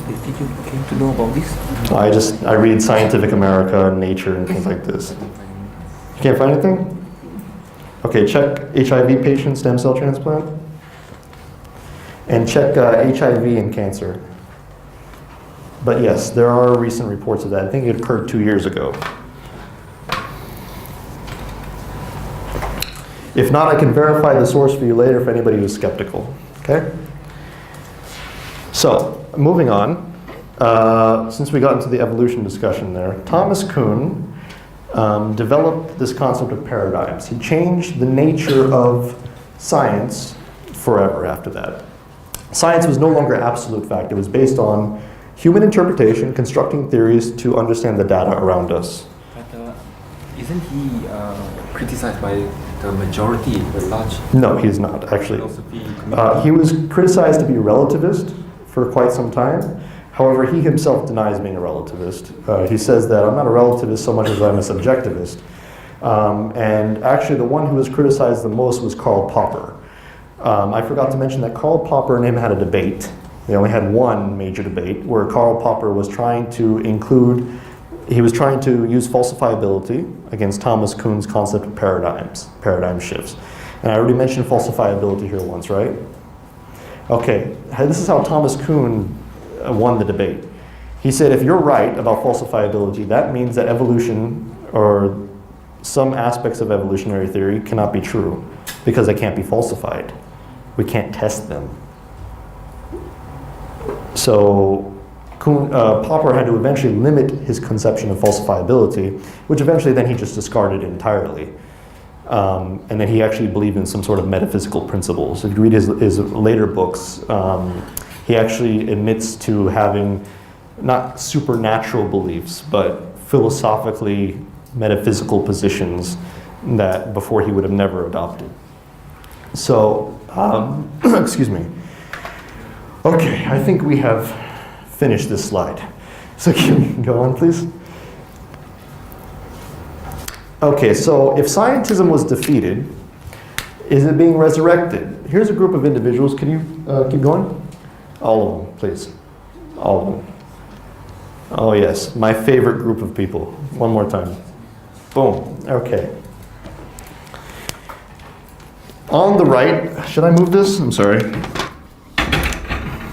did you came to know about this? I read Scientific America, Nature, and things like this. You can't find anything? Okay, check HIV patient stem cell transplant. And check HIV and cancer. But yes, there are recent reports of that. I think it occurred 2 years ago. If not, I can verify the source for you later if anybody was skeptical. Okay? So, moving on. Since we got into the evolution discussion there, Thomas Kuhn developed this concept of paradigms. He changed the nature of science forever after that. Science was no longer absolute fact. It was based on human interpretation, constructing theories to understand the data around us. But isn't he criticized by the majority, the large? No, he's not, actually. He was criticized to be a relativist for quite some time. However, he himself denies being a relativist. He says that I'm not a relativist so much as I'm a subjectivist. And actually, the one who was criticized the most was Karl Popper. I forgot to mention that Karl Popper and him had a debate. They only had one major debate where Karl Popper was trying to use falsifiability against Thomas Kuhn's concept of paradigm shifts. And I already mentioned falsifiability here once, right? Okay, this is how Thomas Kuhn won the debate. He said, if you're right about falsifiability, that means that evolution or some aspects of evolutionary theory cannot be true because they can't be falsified. We can't test them. So Popper had to eventually limit his conception of falsifiability, which eventually then he just discarded entirely. And then he actually believed in some sort of metaphysical principles. If you read his later books, he actually admits to having not supernatural beliefs, but philosophically metaphysical positions that before he would have never adopted. So, excuse me. Okay, I think we have finished this slide. So can you go on, please? Okay, so if scientism was defeated, is it being resurrected? Here's a group of individuals. Can you keep going? All of them, please. All of them. Oh yes, my favorite group of people. One more time. Boom. Okay. On the right, should I move this? I'm sorry.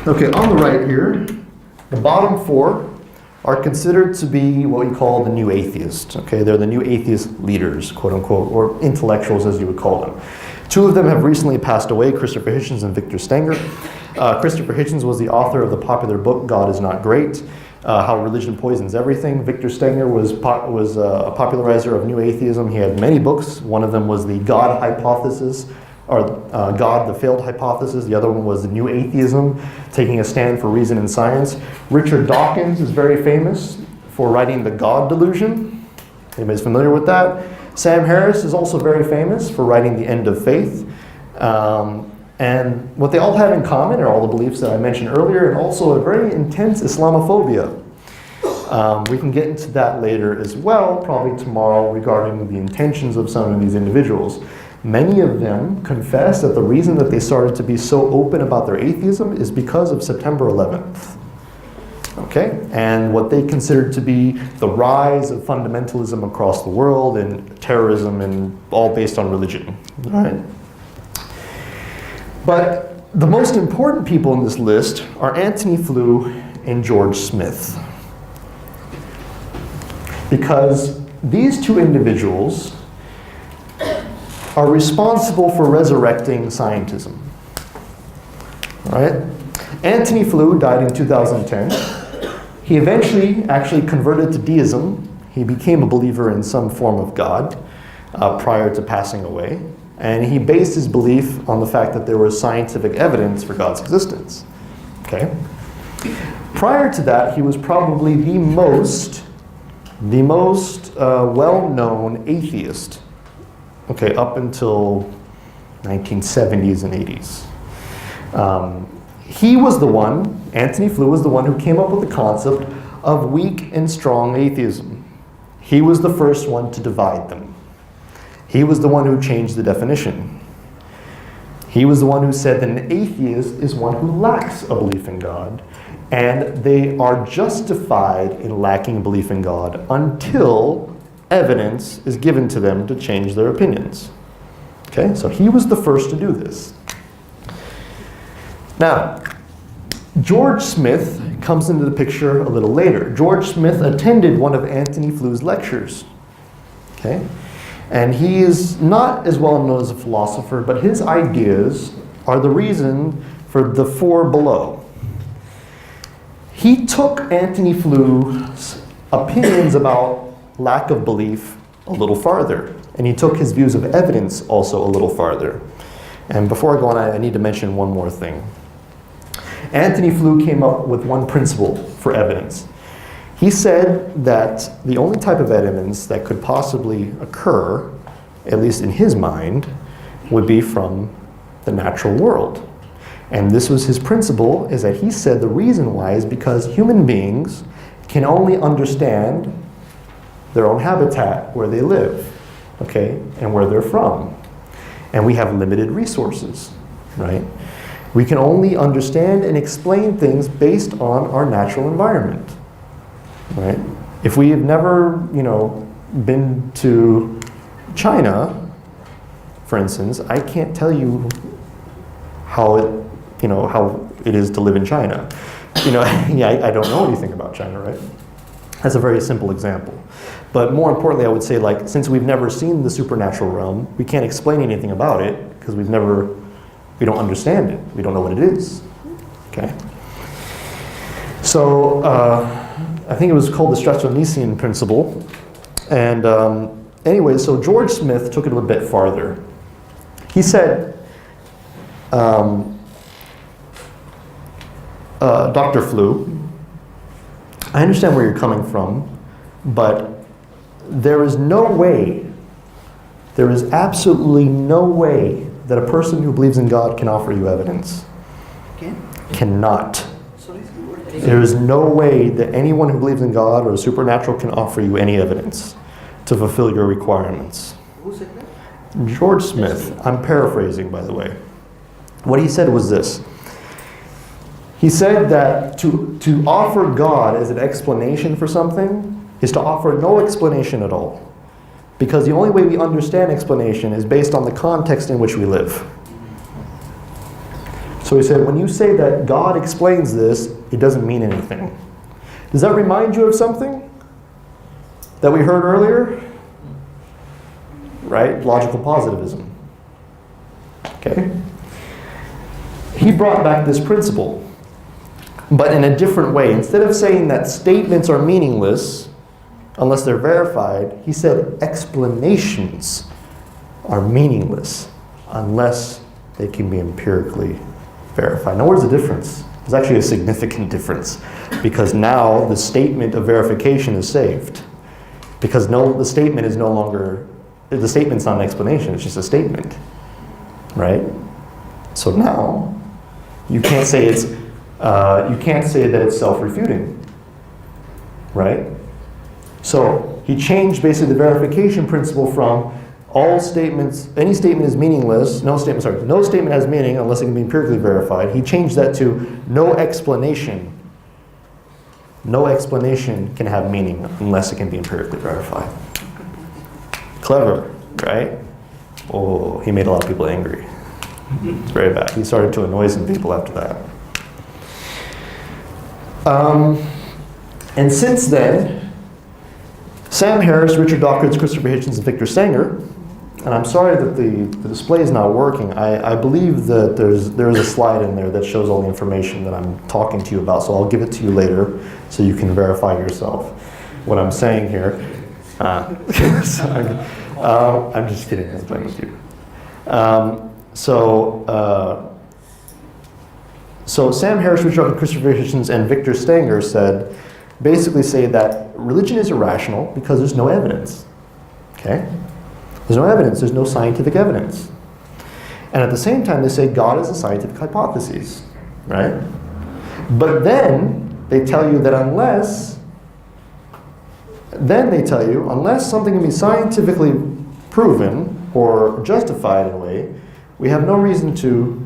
Okay, on the right here, the bottom four are considered to be what we call the new atheists. Okay, they're the new atheist leaders, quote unquote, or intellectuals as you would call them. Two of them have recently passed away, Christopher Hitchens and Victor Stenger. Christopher Hitchens was the author of the popular book, God is Not Great, How Religion Poisons Everything. Victor Stenger was a popularizer of new atheism. He had many books. One of them was the God hypothesis, or God, the failed hypothesis. The other one was the new atheism, taking a stand for reason and science. Richard Dawkins is very famous for writing the God delusion. Anybody's familiar with that? Sam Harris is also very famous for writing The End of Faith. And what they all have in common are all the beliefs that I mentioned earlier, and also a very intense Islamophobia. We can get into that later as well, probably tomorrow, regarding the intentions of some of these individuals. Many of them confess that the reason that they started to be so open about their atheism is because of September 11th. Okay? And what they considered to be the rise of fundamentalism across the world and terrorism, and all based on religion. All right? But the most important people in this list are Antony Flew and George Smith. Because these two individuals are responsible for resurrecting scientism. All right? Antony Flew died in 2010. He eventually actually converted to deism. He became a believer in some form of God prior to passing away. And he based his belief on the fact that there was scientific evidence for God's existence. Okay? Prior to that, he was probably the most well-known atheist. Okay, up until 1970s and 80s. He was the one, Antony Flew was the one who came up with the concept of weak and strong atheism. He was the first one to divide them. He was the one who changed the definition. He was the one who said that an atheist is one who lacks a belief in God. And they are justified in lacking belief in God until evidence is given to them to change their opinions. Okay, so he was the first to do this. Now, George Smith comes into the picture a little later. George Smith attended one of Antony Flou's lectures. Okay? And he is not as well known as a philosopher, but his ideas are the reason for the four below. He took Antony Flou's opinions about lack of belief a little farther, and he took his views of evidence also a little farther. And before I go on, I need to mention one more thing. Antony Flew came up with one principle for evidence. He said that the only type of evidence that could possibly occur, at least in his mind, would be from the natural world. And this was his principle, is that he said the reason why is because human beings can only understand their own habitat, where they live, okay, and where they're from. And we have limited resources, right? We can only understand and explain things based on our natural environment, right? If we have never, been to China, for instance, I can't tell you how it is to live in China. I don't know anything about China, right? That's a very simple example. But more importantly, I would say, since we've never seen the supernatural realm, we can't explain anything about it because we don't understand it. We don't know what it is. Okay? So, I think it was called the Stratonicean principle. And anyway, so George Smith took it a bit farther. He said, Dr. Flew, I understand where you're coming from, but there is absolutely no way that a person who believes in God can offer you evidence. Cannot. There is no way that anyone who believes in God or the supernatural can offer you any evidence to fulfill your requirements. Who said that? George Smith. I'm paraphrasing, by the way. What he said was this. He said that to offer God as an explanation for something is to offer no explanation at all. Because the only way we understand explanation is based on the context in which we live. So he said, when you say that God explains this, it doesn't mean anything. Does that remind you of something that we heard earlier? Right? Logical positivism. Okay? He brought back this principle, but in a different way. Instead of saying that statements are meaningless unless they're verified, he said explanations are meaningless unless they can be empirically verified. Now, where's the difference? There's actually a significant difference, because now the statement of verification is saved. Because the statement is no longer, the statement's not an explanation, it's just a statement. Right? So now, you can't say that it's self-refuting. Right? So he changed basically the verification principle from all statements, any statement is meaningless, no statement has meaning unless it can be empirically verified. He changed that to no explanation. No explanation can have meaning unless it can be empirically verified. Clever, right? Oh, he made a lot of people angry. It's very bad. He started to annoy some people after that. And since then, Sam Harris, Richard Dawkins, Christopher Hitchens, and Victor Stenger, and I'm sorry that the display is not working. I believe that there is a slide in there that shows all the information that I'm talking to you about, so I'll give it to you later so you can verify yourself what I'm saying here. Sorry. I'm just kidding, I'm playing with you. So Sam Harris, Richard Dawkins, Christopher Hitchens, and Victor Stenger basically say that religion is irrational because there's no evidence. Okay? There's no evidence. There's no scientific evidence. And at the same time, they say God is a scientific hypothesis. Right? But then they tell you that unless something can be scientifically proven or justified in a way, we have no reason to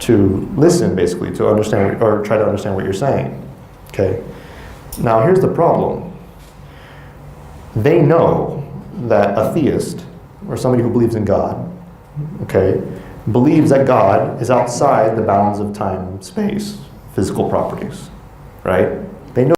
to listen, basically, to understand or try to understand what you're saying. Okay. Now here's the problem. They know that a theist, or somebody who believes in God, okay, believes that God is outside the bounds of time, space, physical properties, right? They know